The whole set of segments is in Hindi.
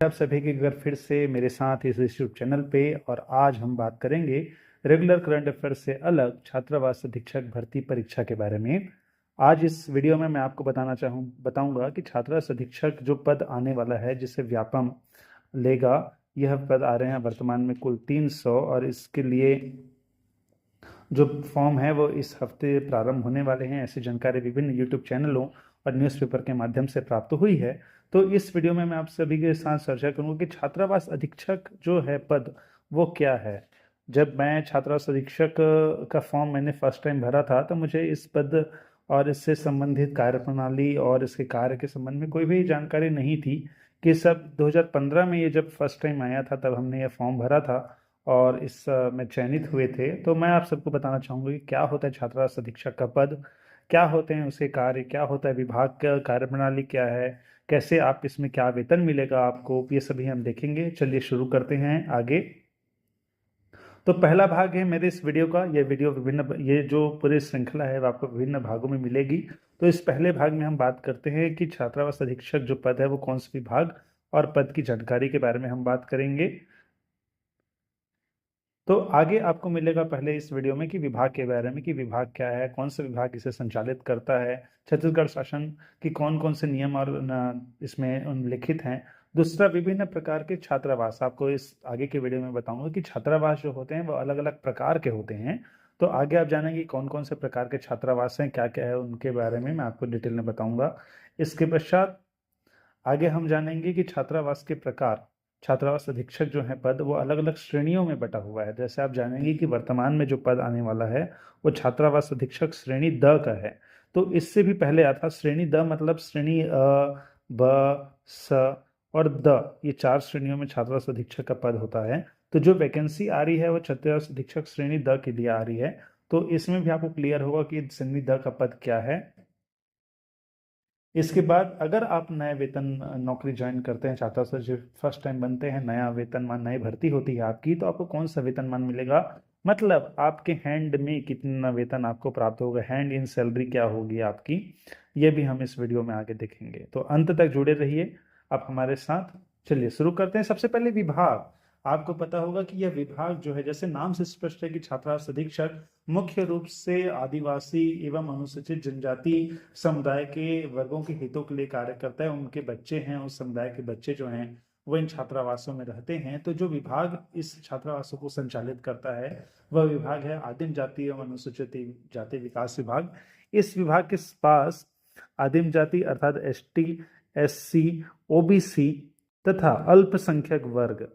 आप सभी के घर फिर से मेरे साथ इस यूट्यूब चैनल पे। और आज हम बात करेंगे रेगुलर करंट अफेयर से अलग छात्रावास अधीक्षक भर्ती परीक्षा के बारे में। आज इस वीडियो में मैं आपको बताऊंगा कि छात्रावास अधीक्षक जो पद आने वाला है, जिसे व्यापम लेगा, यह पद आ रहे हैं वर्तमान में कुल 300, और इसके लिए जो फॉर्म है वो इस हफ्ते प्रारंभ होने वाले हैं। ऐसी जानकारी विभिन्न यूट्यूब चैनलों और न्यूज़पेपर के माध्यम से प्राप्त हुई है। तो इस वीडियो में मैं आप सभी के साथ चर्चा करूंगा कि छात्रावास अधीक्षक जो है पद, वो क्या है। जब मैं छात्रावास अधीक्षक का फॉर्म मैंने फर्स्ट टाइम भरा था, तो मुझे इस पद और इससे संबंधित कार्यप्रणाली और इसके कार्य के संबंध में कोई भी जानकारी नहीं थी। कि सब 2015 में ये जब फर्स्ट टाइम आया था, तब हमने ये फॉर्म भरा था और इस में चयनित हुए थे। तो मैं आप सबको बताना चाहूँगा कि क्या होता है छात्रावास अधीक्षक का पद, क्या होते हैं उसके कार्य, क्या होता है विभाग का कार्यप्रणाली क्या है, कैसे आप इसमें क्या वेतन मिलेगा आपको, ये सभी हम देखेंगे। चलिए शुरू करते हैं आगे। तो पहला भाग है मेरे इस वीडियो का। ये जो पूरी श्रृंखला है वो आपको विभिन्न भागों में मिलेगी। तो इस पहले भाग में हम बात करते हैं कि छात्रावास अधीक्षक जो पद है वो कौन से विभाग और पद की जानकारी के बारे में हम बात करेंगे। तो आगे आपको मिलेगा पहले इस वीडियो में कि विभाग के बारे में, कि विभाग क्या है, कौन सा विभाग इसे संचालित करता है, छत्तीसगढ़ शासन की कौन कौन से नियम और इसमें उल्लिखित हैं। दूसरा, विभिन्न प्रकार के छात्रावास। आपको इस आगे के वीडियो में बताऊंगा कि छात्रावास जो होते हैं वो अलग अलग प्रकार के होते हैं। तो आगे आप जानेंगे कौन कौन से प्रकार के छात्रावास हैं, क्या क्या है, उनके बारे में मैं आपको डिटेल में बताऊंगा। इसके पश्चात आगे हम जानेंगे कि छात्रावास के प्रकार, छात्रावास अधीक्षक जो है पद, वो अलग अलग श्रेणियों में बटा हुआ है। जैसे आप जानेंगे कि वर्तमान में जो पद आने वाला है वो छात्रावास अधीक्षक श्रेणी द का है। तो इससे भी पहले आता श्रेणी द, मतलब श्रेणी अ, ब, स और द, ये 4 श्रेणियों में छात्रावास अधीक्षक का पद होता है। तो जो वैकेंसी आ रही है वो छात्रावास अधीक्षक श्रेणी द के लिए आ रही है। तो इसमें भी आपको क्लियर होगा कि श्रेणी द का पद क्या है। इसके बाद अगर आप नए वेतन नौकरी ज्वाइन करते हैं, छात्रा से जो फर्स्ट टाइम बनते हैं, नया वेतनमान, नई भर्ती होती है आपकी, तो आपको कौन सा वेतनमान मिलेगा, मतलब आपके हैंड में कितना वेतन आपको प्राप्त होगा, हैंड इन सैलरी क्या होगी आपकी, ये भी हम इस वीडियो में आगे देखेंगे। तो अंत तक जुड़े रहिए आप हमारे साथ। चलिए शुरू करते हैं। सबसे पहले विभाग। आपको पता होगा कि यह विभाग जो है, जैसे नाम से स्पष्ट है कि छात्रावास अधीक्षक मुख्य रूप से आदिवासी एवं अनुसूचित जनजाति समुदाय के वर्गों के हितों के लिए कार्य करता है। उनके बच्चे हैं, उस समुदाय के बच्चे जो हैं वो इन छात्रावासों में रहते हैं। तो जो विभाग इस छात्रावासों को संचालित करता है वह विभाग है आदिम जाति एवं अनुसूचित जाति विकास विभाग। इस विभाग के पास आदिम जाति अर्थात एसटी, एससी, ओबीसी तथा अल्पसंख्यक वर्ग,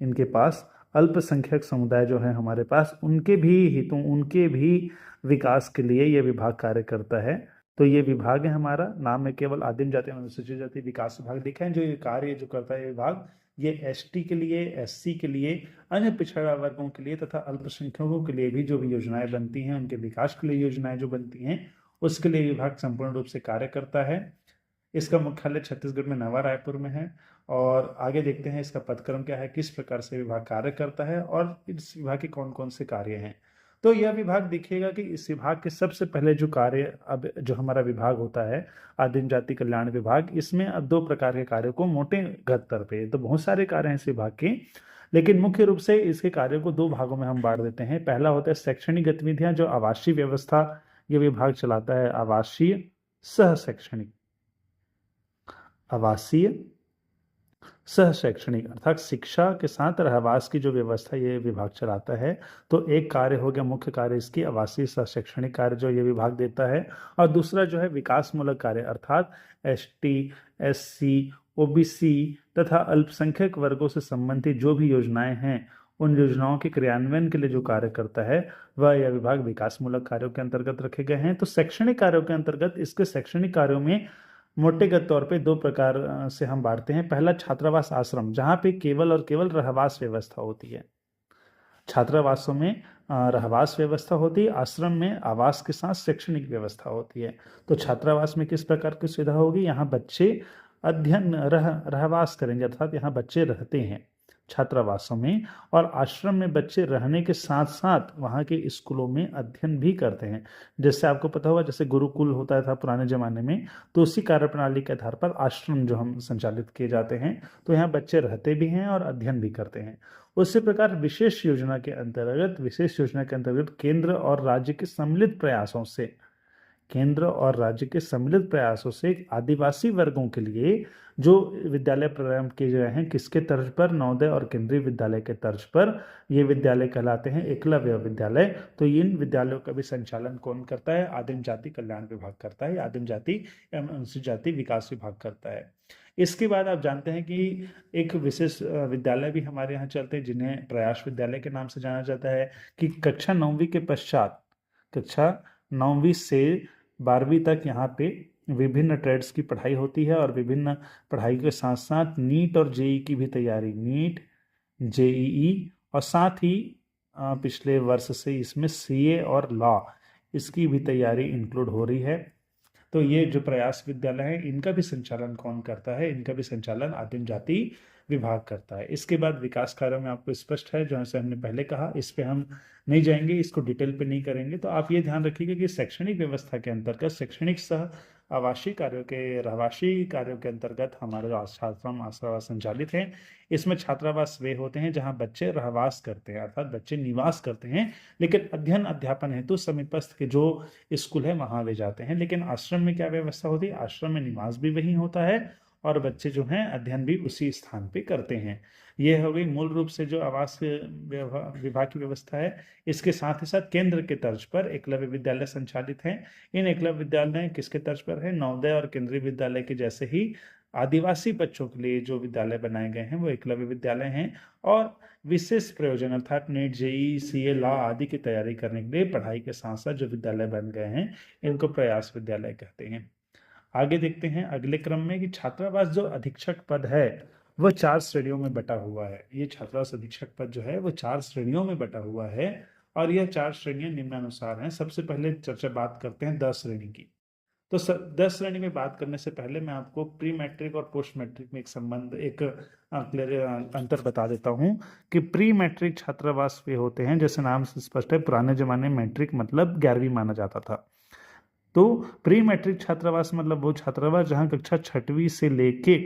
इनके पास अल्पसंख्यक समुदाय जो है हमारे पास, उनके भी हितों, उनके भी विकास के लिए यह विभाग कार्य करता है। तो ये विभाग है हमारा, नाम में केवल आदिम जाति अनुसूचित जाति विकास विभाग लिखा है। जो ये कार्य जो करता है विभाग, ये एसटी के लिए, एससी के लिए, अन्य पिछड़ा वर्गों के लिए तथा अल्पसंख्यकों के लिए भी जो भी योजनाएं बनती हैं, उनके विकास के लिए योजनाएं जो बनती हैं, उसके लिए विभाग संपूर्ण रूप से कार्य करता है। इसका मुख्यालय छत्तीसगढ़ में नवा रायपुर में है। और आगे देखते हैं इसका पदक्रम क्या है, किस प्रकार से विभाग कार्य करता है और इस विभाग के कौन कौन से कार्य हैं। तो यह विभाग दिखेगा कि इस विभाग के सबसे पहले जो कार्य, अब जो हमारा विभाग होता है आदिम जाति कल्याण विभाग, इसमें अब 2 प्रकार के कार्यों को मोटे स्तर पे, तो बहुत सारे कार्य हैं इस विभाग के, लेकिन मुख्य रूप से इसके कार्यों को 2 भागों में हम बांट देते हैं। पहला होता है शैक्षणिक गतिविधियां, जो आवासीय व्यवस्था ये विभाग चलाता है, आवासीय सह शैक्षणिक, आवासीय सह शैक्षणिक अर्थात शिक्षा के साथ रहवास की जो व्यवस्था ये विभाग चलाता है। तो एक कार्य हो गया, मुख्य कार्य इसकी आवासीय सह शैक्षणिक कार्य जो ये विभाग देता है। और दूसरा जो है विकासमूलक कार्य, अर्थात एसटी, एससी, ओबीसी तथा अल्पसंख्यक वर्गों से संबंधित जो भी योजनाएं हैं, उन योजनाओं के क्रियान्वयन के लिए जो कार्य करता है वह यह विभाग विकासमूलक कार्यों के अंतर्गत रखे गए हैं। तो शैक्षणिक कार्यों के अंतर्गत इसके शैक्षणिक कार्यों में मोटेगत तौर पे 2 प्रकार से हम बांटते हैं। पहला छात्रावास आश्रम, जहाँ पे केवल और केवल रहवास व्यवस्था होती है। छात्रावासों में रहवास व्यवस्था होती है, आश्रम में आवास के साथ शैक्षणिक व्यवस्था होती है। तो छात्रावास में किस प्रकार की सुविधा होगी, यहाँ बच्चे अध्ययन रहवास करेंगे, अर्थात यहाँ बच्चे रहते हैं। छात्रावासों में, और आश्रम में बच्चे रहने के साथ साथ वहाँ के स्कूलों में अध्ययन भी करते हैं। जैसे आपको पता होगा, जैसे गुरुकुल होता था पुराने जमाने में, तो उसी कार्यप्रणाली के आधार पर आश्रम जो हम संचालित किए जाते हैं, तो यहाँ बच्चे रहते भी हैं और अध्ययन भी करते हैं। उसी प्रकार विशेष योजना के अंतर्गत केंद्र और राज्य के सम्मिलित प्रयासों से आदिवासी वर्गों के लिए जो विद्यालय प्रारंभ किए गए हैं, किसके तर्ज पर? नवोदय और केंद्रीय विद्यालय के तर्ज पर। ये विद्यालय कहलाते हैं एकलव्य विद्यालय। तो इन विद्यालयों का भी संचालन कौन करता है? आदिम जाति कल्याण विभाग करता है, आदिम जाति एवं अनुसूचित जाति विकास विभाग करता है। इसके बाद आप जानते हैं कि एक विशेष विद्यालय भी हमारे यहाँ चलते हैं, जिन्हें प्रयास विद्यालय के नाम से जाना जाता है, कि कक्षा 9वीं के पश्चात, कक्षा 9वीं से 12वीं तक यहाँ पे विभिन्न ट्रेड्स की पढ़ाई होती है, और विभिन्न पढ़ाई के साथ साथ नीट और जेई की भी तैयारी, नीट, जेईई, और साथ ही पिछले वर्ष से इसमें सीए और लॉ, इसकी भी तैयारी इंक्लूड हो रही है। तो ये जो प्रयास विद्यालय है, इनका भी संचालन कौन करता है? इनका भी संचालन आदिम जाति विभाग करता है। इसके बाद विकास कार्यों में आपको स्पष्ट है, जैसे हमने पहले कहा, इस पे हम नहीं जाएंगे, इसको डिटेल पे नहीं करेंगे। तो आप ये ध्यान रखिएगा कि शैक्षणिक व्यवस्था के अंतर्गत शैक्षणिक सह आवासीय कार्यों के रहवासी कार्यों के अंतर्गत हमारे जो छात्रावास आश्रम संचालित हैं, इसमें छात्रावास वे होते हैं जहां बच्चे रहवास करते हैं, अर्थात बच्चे निवास करते हैं, लेकिन अध्ययन अध्यापन हेतु समीपस्थ के जो स्कूल है वहां वे जाते हैं। लेकिन आश्रम में क्या व्यवस्था होती है? आश्रम में निवास भी वही होता है और बच्चे जो हैं अध्ययन भी उसी स्थान पे करते हैं। ये हो गई मूल रूप से जो आवास विभाग की व्यवस्था है। इसके साथ ही साथ केंद्र के तर्ज पर एकलव्य विद्यालय संचालित हैं। इन एकलव्य विद्यालय किसके तर्ज पर है? नवोदय और केंद्रीय विद्यालय के जैसे ही आदिवासी बच्चों के लिए जो विद्यालय बनाए गए हैं वो एकलव्य विद्यालय हैं, और विशेष प्रयोजन अर्थात नीट, जेई, सीए, लॉ आदि की तैयारी करने के लिए पढ़ाई के साथ साथ जो विद्यालय बन गए हैं, इनको प्रयास विद्यालय कहते हैं। आगे देखते हैं अगले क्रम में कि छात्रावास जो अधीक्षक पद है वह 4 श्रेणियों में बटा हुआ है। ये छात्रावास अधीक्षक पद जो है वो 4 श्रेणियों में बटा हुआ है, और यह 4 श्रेणियां निम्नानुसार हैं। सबसे पहले बात करते हैं 10 श्रेणी की। तो 10 श्रेणी में बात करने से पहले मैं आपको प्री मैट्रिक और पोस्ट मैट्रिक में एक अंतर बता देता हूं कि प्री मैट्रिक छात्रावास वे होते हैं, जैसे नाम से स्पष्ट है, पुराने जमाने में मैट्रिक मतलब 11वीं माना जाता था। तो प्री मैट्रिक छात्रावास मतलब वो छात्रावास जहां कक्षा 6वीं से लेके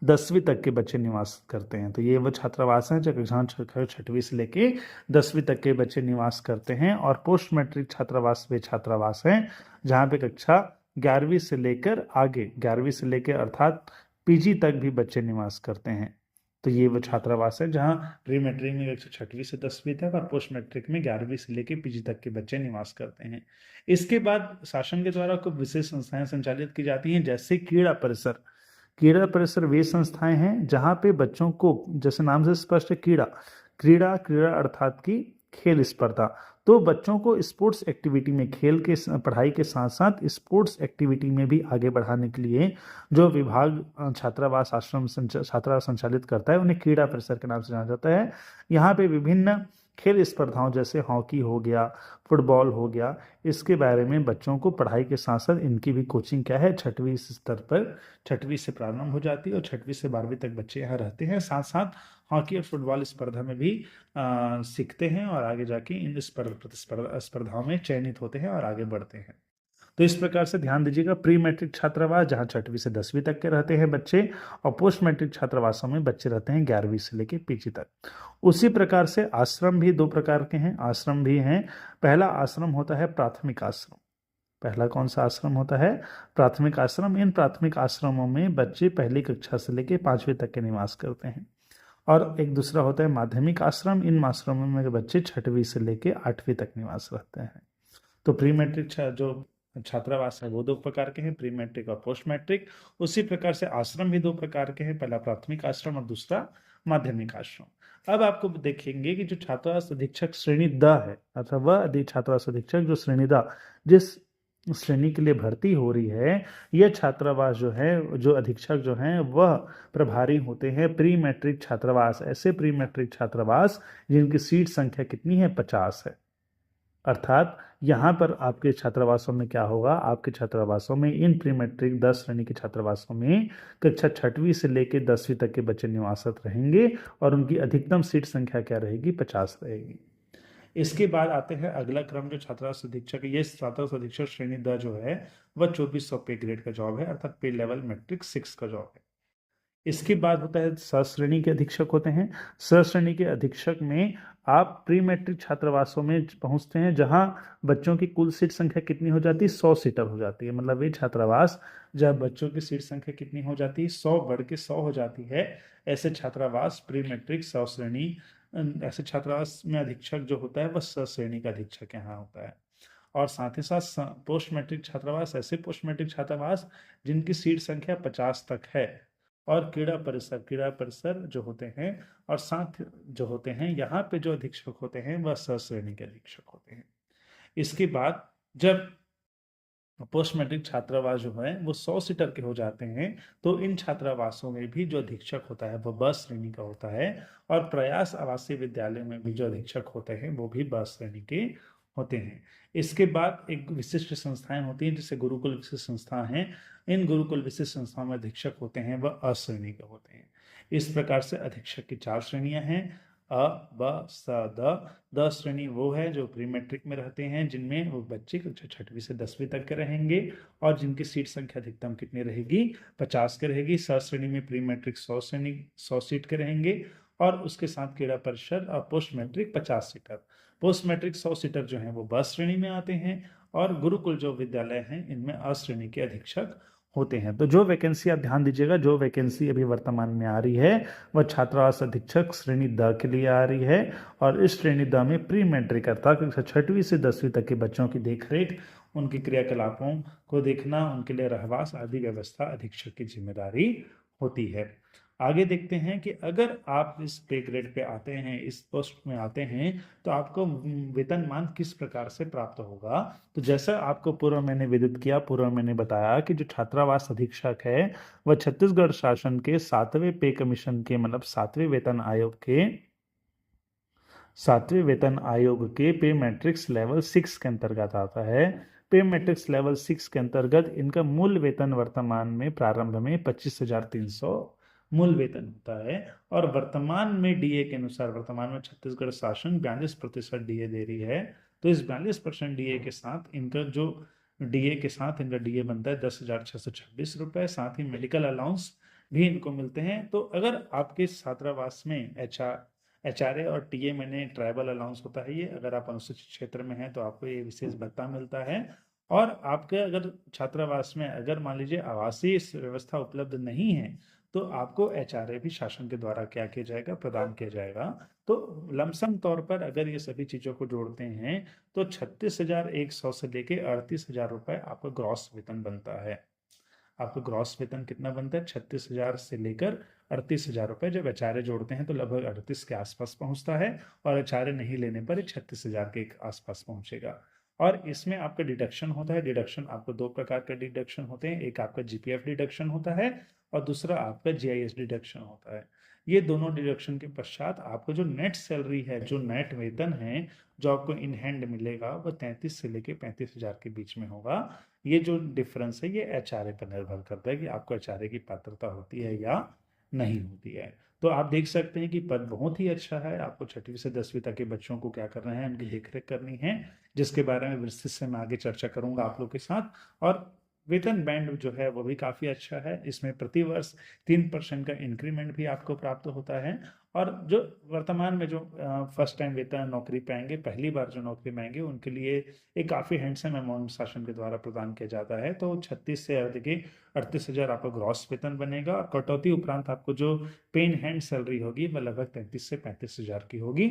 10वीं तक के बच्चे निवास करते हैं। तो ये वो छात्रावास हैं जहाँ 6वीं से लेके 10वीं तक के बच्चे निवास करते हैं। और पोस्ट मैट्रिक छात्रावास वे छात्रावास हैं जहाँ पे कक्षा 11वीं से लेकर आगे 11वीं से लेकर अर्थात पीजी तक भी बच्चे निवास करते हैं। तो ये वो छात्रावास है जहाँ प्री मैट्रिक में 6वीं से 10वीं तक और पोस्ट मैट्रिक में 11वीं से लेकर पीजी तक के बच्चे निवास करते हैं। इसके बाद शासन के द्वारा कुछ विशेष संस्थाएं संचालित की जाती हैं, जैसे क्रीड़ा परिसर। क्रीड़ा परिसर वे संस्थाएं हैं जहाँ पे बच्चों को, जैसे नाम से स्पष्ट है, क्रीड़ा अर्थात की खेल स्पर्धा, तो बच्चों को स्पोर्ट्स एक्टिविटी में, खेल के पढ़ाई के साथ साथ स्पोर्ट्स एक्टिविटी में भी आगे बढ़ाने के लिए जो विभाग छात्रावास संचालित करता है उन्हें क्रीड़ा परिसर के नाम से जाना जाता है। यहाँ पे विभिन्न खेल स्पर्धाओं जैसे हॉकी हो गया, फुटबॉल हो गया, इसके बारे में बच्चों को पढ़ाई के साथ साथ इनकी भी कोचिंग क्या है, 6वीं स्तर पर 6वीं से प्रारंभ हो जाती है और 6वीं से 12वीं तक बच्चे यहाँ रहते हैं। साथ साथ हॉकी और फुटबॉल स्पर्धा में भी सीखते हैं और आगे जाके इन स्पर्धाओं में चयनित होते हैं और आगे बढ़ते हैं। तो इस प्रकार से ध्यान दीजिएगा, प्री मैट्रिक छात्रावास जहाँ 6वीं से 10वीं तक के रहते हैं बच्चे, और पोस्ट मैट्रिक छात्रावासों में बच्चे रहते हैं 11वीं से लेकर पीजी तक। उसी प्रकार से आश्रम भी 2 प्रकार के हैं, आश्रम भी हैं। पहला आश्रम होता है प्राथमिक आश्रम। पहला कौन सा आश्रम होता है? प्राथमिक आश्रम। इन प्राथमिक आश्रमों में बच्चे पहली कक्षा से लेकर 5वीं तक के निवास करते हैं। और एक दूसरा होता है माध्यमिक आश्रम। इन आश्रमों में बच्चे 6वीं से लेकर 8वीं तक निवास रहते हैं। तो प्री मैट्रिक जो छात्रावास है वो 2 प्रकार के हैं, प्री मैट्रिक और पोस्ट मैट्रिक। उसी प्रकार से आश्रम भी 2 प्रकार के हैं, पहला प्राथमिक आश्रम और दूसरा माध्यमिक आश्रम। अब आपको देखेंगे कि जो छात्रावास अधीक्षक श्रेणी द है, अर्थात वह छात्रावास अधीक्षक जो श्रेणी द, जिस श्रेणी के लिए भर्ती हो रही है, यह छात्रावास जो है, जो अधीक्षक जो हैं वह प्रभारी होते हैं प्री मैट्रिक छात्रावास। ऐसे प्री मैट्रिक छात्रावास जिनकी सीट संख्या कितनी है? 50 है। अर्थात यहाँ पर आपके छात्रावासों में क्या होगा, आपके छात्रावासों में इन प्री मैट्रिक 10 श्रेणी के छात्रावासों में कक्षा 6वीं से लेकर 10वीं तक के बच्चे निवासित रहेंगे और उनकी अधिकतम सीट संख्या क्या रहेगी, 50 रहेगी। इसके बाद आते हैं अगला क्रम जो छात्रावास अधीक्षक, ये छात्रावास अधीक्षक श्रेणी द जो है वह 2400 पे ग्रेड का जॉब है, अर्थात पे लेवल मैट्रिक 6 का जॉब है। इसके बाद होता है सश्रेणी के अधीक्षक होते हैं। सश्रेणी के अधीक्षक में आप प्री मैट्रिक छात्रावासों में पहुंचते हैं जहां बच्चों की कुल सीट संख्या कितनी हो जाती है, 100 सीटर हो जाती है। मतलब ये छात्रावास जब बच्चों की सीट संख्या कितनी हो जाती है, 100 बढ़ के 100 हो जाती है, ऐसे छात्रावास प्री मैट्रिक सश्रेणी, ऐसे छात्रावास में अधीक्षक जो होता है वह सश्रेणी का अधीक्षक यहाँ होता है। और साथ ही साथ पोस्ट मैट्रिक छात्रावास, ऐसे पोस्ट मैट्रिक छात्रावास जिनकी सीट संख्या 50 तक है। और क्रीड़ा परिसर जो होते हैं और साथ जो होते हैं, यहाँ पे जो अधीक्षक होते हैं वह सश्रेणी के अधीक्षक होते हैं। इसके बाद जब पोस्ट मैट्रिक छात्रावास जो है वो 100 सीटर के हो जाते हैं तो इन छात्रावासों में भी जो अधीक्षक होता है वह ब श्रेणी का होता है। और प्रयास आवासीय विद्यालय में भी जो अधीक्षक होते हैं वो भी ब श्रेणी के होते हैं। इसके बाद एक विशिष्ट संस्थाएं होती हैं जिसे गुरुकुल विशिष्ट संस्था हैं। इन गुरुकुल विशिष्ट संस्थाओं में अधीक्षक होते हैं वह अ श्रेणी के होते हैं। इस प्रकार से अधीक्षक की 4 श्रेणियां हैं, अ ब स द श्रेणी वो है जो प्री मैट्रिक में रहते हैं, जिनमें वो बच्चे कक्षा 6वीं से 10वीं तक के रहेंगे और जिनकी सीट संख्या अधिकतम कितनी रहेगी, 50 के रहेगी। स श्रेणी में प्री मैट्रिक 100 सीट के रहेंगे और उसके साथ क्रीड़ा परिषद और post matric 50 seater. Post matric 100 seater जो हैं वो ब श्रेणी में आते हैं और गुरुकुल जो विद्यालय हैं इनमें अ श्रेणी के अधीक्षक होते हैं। तो जो वैकेंसी आप ध्यान दीजिएगा, जो वैकेंसी अभी वर्तमान में आ रही है वह छात्रावास अधीक्षक श्रेणी द के लिए आ रही है। और इस श्रेणी द में प्री मैट्रिक अर्थात 6वीं से 10वीं तक के बच्चों की देखरेख, उनके क्रियाकलापों को देखना, उनके लिए रहवास आदि व्यवस्था अधीक्षक की जिम्मेदारी होती है। आगे देखते हैं कि अगर आप इस पे ग्रेड पे आते हैं, इस पोस्ट में आते हैं, तो आपको वेतनमान किस प्रकार से प्राप्त होगा। तो जैसा आपको पूर्व मैंने विदित किया, पूर्व मैंने बताया कि जो छात्रावास अधीक्षक है वह छत्तीसगढ़ शासन के 7वें पे कमीशन के, मतलब 7वें वेतन आयोग के पे मैट्रिक्स लेवल 6 के अंतर्गत आता है। पे मैट्रिक्स लेवल 6 के अंतर्गत इनका मूल वेतन वर्तमान में प्रारंभ में 25,300 मूल वेतन होता है। और वर्तमान में डीए के अनुसार वर्तमान में छत्तीसगढ़ शासन 42% डीए दे रही है। तो इस 42% डीए के साथ इनका जो डीए के साथ इनका डीए बनता है 10,626 रुपए। साथ ही मेडिकल अलाउंस भी इनको मिलते हैं। तो अगर आपके छात्रावास में एचआरए और टीए मैंने ट्राइबल अलाउंस होता है, ये अगर आप अनुसूचित क्षेत्र में हैं तो आपको ये विशेष भत्ता मिलता है। और आपके अगर छात्रावास में अगर मान लीजिए आवासीय व्यवस्था उपलब्ध नहीं है तो आपको एचआरए भी शासन के द्वारा क्या किया जाएगा, प्रदान किया जाएगा। तो लमसम तौर पर अगर ये सभी चीजों को जोड़ते हैं तो 36,100 से लेके 38,000 रुपए आपका ग्रॉस वेतन बनता है। आपका ग्रॉस वेतन कितना बनता है, 36,000 से लेकर 38,000 रुपए। जब एचआरए जोड़ते हैं तो लगभग 38 के आसपास पहुंचता है और एचआरए नहीं लेने पर 36,000 के आसपास पहुंचेगा। और इसमें आपका डिडक्शन होता है। डिडक्शन आपको 2 प्रकार के डिडक्शन होते हैं, एक आपका जीपीएफ डिडक्शन होता है और दूसरा आपका जीआईएस डिडक्शन होता है। ये दोनों डिडक्शन के पश्चात आपको जो नेट सैलरी है, जो नेट वेतन है, जो आपको इन हैंड मिलेगा वह 33 से लेके 35,000 के बीच में होगा। ये जो डिफरेंस है ये एचआरए पर निर्भर करता है कि आपको एचआरए की पात्रता होती है या नहीं होती है। तो आप देख सकते हैं कि पद बहुत ही अच्छा है। आपको 6वीं से 10वीं तक के बच्चों को क्या करना है, उनकी देखरेख करनी है, जिसके बारे में विस्तृत से मैं आगे चर्चा करूंगा आप लोग के साथ। और वेतन बैंड जो है वो भी काफी अच्छा है। इसमें प्रतिवर्ष 3% का इंक्रीमेंट भी आपको प्राप्त होता है। और जो वर्तमान में जो फर्स्ट टाइम वेतन नौकरी पाएंगे, पहली बार जो नौकरी पाएंगे, उनके लिए एक काफी हैंडसम अमाउंट शासन के द्वारा प्रदान किया जाता है। तो 36 से अर्ध के 38,000 आपका ग्रॉस वेतन बनेगा और कटौती उपरांत आपको जो पे इन हैंड सैलरी होगी वह लगभग 33 से 35,000 की होगी।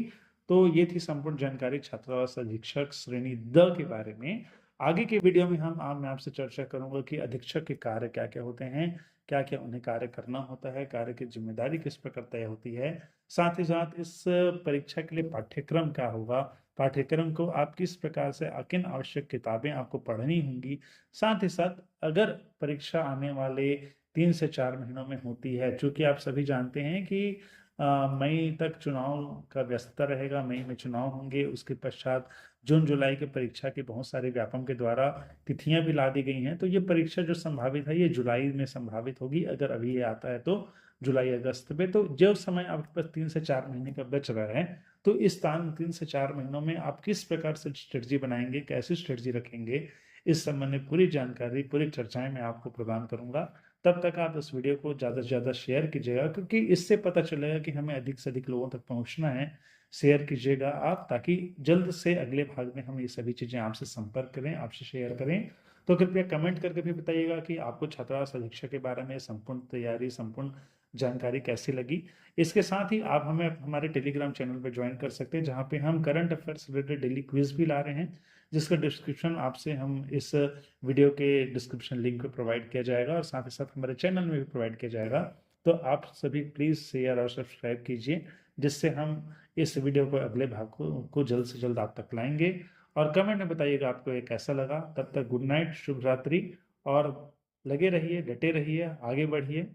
तो ये थी संपूर्ण जानकारी छात्रावास अधीक्षक श्रेणी द के बारे में। आगे के वीडियो में मैं आपसे चर्चा करूंगा कि अधीक्षक के कार्य क्या क्या होते हैं, क्या क्या उन्हें कार्य करना होता है, कार्य की जिम्मेदारी किस प्रकार तय होती है। साथ ही साथ इस परीक्षा के लिए पाठ्यक्रम क्या होगा, पाठ्यक्रम को आप किस प्रकार से, किन आवश्यक किताबें आपको पढ़नी होंगी। साथ ही साथ अगर परीक्षा आने वाले 3 से 4 महीनों में होती है, चूंकि आप सभी जानते हैं कि मई तक चुनाव का व्यस्तता रहेगा। मई में चुनाव होंगे, उसके पश्चात जून जुलाई के परीक्षा के बहुत सारे व्यापम के द्वारा तिथियां भी ला दी गई हैं। तो ये परीक्षा जो संभावित है ये जुलाई में संभावित होगी, अगर अभी ये आता है तो जुलाई अगस्त में। तो जो समय आपके पास 3 से 4 महीने का बच रहा है, तो इस 3 से 4 महीनों में आप किस प्रकार से स्ट्रेटजी बनाएंगे, कैसी स्ट्रेटजी रखेंगे, इस संबंध में पूरी जानकारी, पूरी चर्चाएं मैं आपको प्रदान करूंगा। तब तक आप इस वीडियो को ज़्यादा से ज़्यादा शेयर कीजिएगा, क्योंकि इससे पता चलेगा कि हमें अधिक से अधिक लोगों तक पहुंचना है। शेयर कीजिएगा आप, ताकि जल्द से अगले भाग में हम ये सभी चीज़ें आपसे संपर्क करें, आपसे शेयर करें। तो कृपया कमेंट करके भी बताइएगा कि आपको छात्रावास अधीक्षक के बारे में संपूर्ण तैयारी, संपूर्ण जानकारी कैसी लगी। इसके साथ ही आप हमें हमारे टेलीग्राम चैनल पर ज्वाइन कर सकते हैं, जहाँ पे हम current affairs related daily quiz भी ला रहे हैं, जिसका डिस्क्रिप्शन आपसे हम इस वीडियो के डिस्क्रिप्शन लिंक पे प्रोवाइड किया जाएगा, और साथ ही साथ हमारे चैनल में भी प्रोवाइड किया जाएगा। तो आप सभी प्लीज़ शेयर और सब्सक्राइब कीजिए, जिससे हम इस वीडियो को अगले भाग को जल्द से जल्द आप तक लाएंगे। और कमेंट में बताइएगा आपको ये कैसा लगा। तब तक गुड नाइट, शुभ रात्रि, और लगे रहिए, डटे रहिए, आगे बढ़िए।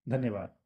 धन्यवाद।